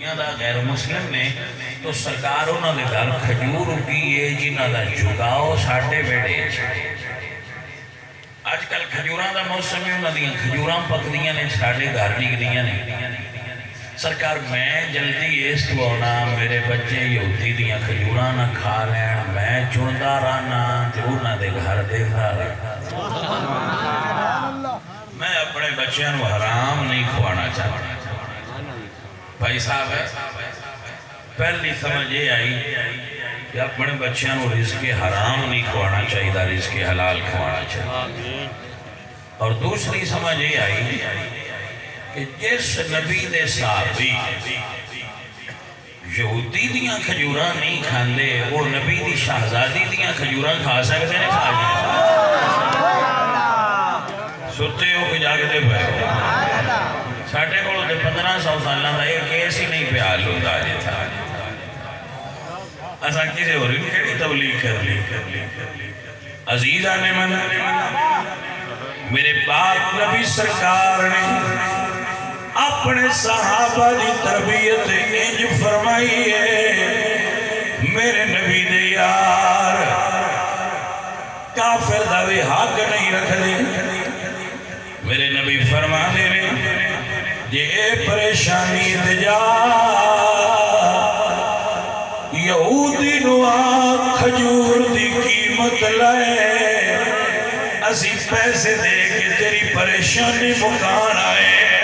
دنیا دا غیر مسلم نے تو سرکار انہوں نے گھر کھجور اگی جنہ دا جگاؤ ساٹے بیڑے آج کل کھجوراں دا موسم ہے انہوں نے کھجوراں پک دیاں نے ساٹے گھر نک دیاں نے سرکار میں جلدی اس تو آنا میرے بچے یہودی دیاں کھجوراں نہ کھا لین میں چندہ رانا تے انہاں دے گھر دیکھا رہا میں اپنے بچیاں نو حرام نہیں کھوانا چاہتا بھائی صاحب ہے پہلی سمجھ یہ آئی کہ اپنے بچیاں نو رزق حرام نہیں کھوانا چاہیے رزق حلال کھوانا چاہیے اور دوسری سمجھ یہ آئی کہ جس نبی دے صحابی یہودی دیاں کھجوراں نہیں کھاندے وہ نبی دی شہزادی دیاں کھجوراں کھا سکتے ہیں کھا ستے ہو کہ جاگتے پہ ہو ساٹھے کو 1500 سالہ دا ایک کیس ہی نہیں پہ حال ہوتا آجے تھا ایسا کسے ہو رہی کہڑی تبلیغ کر لی عزیز آنے من میرے پاک نبی سرکار نے اپنے صحابہ دی تربیت انج فرمائی ہے میرے نبی دے یار کافر دا بھی حق نہیں رکھ دی میرے نبی فرما دے رہے یہ پریشانی دجا یہودی نوا کھجور دی قیمت لائے اسی پیسے دے کے تیری پریشانی مکان آئے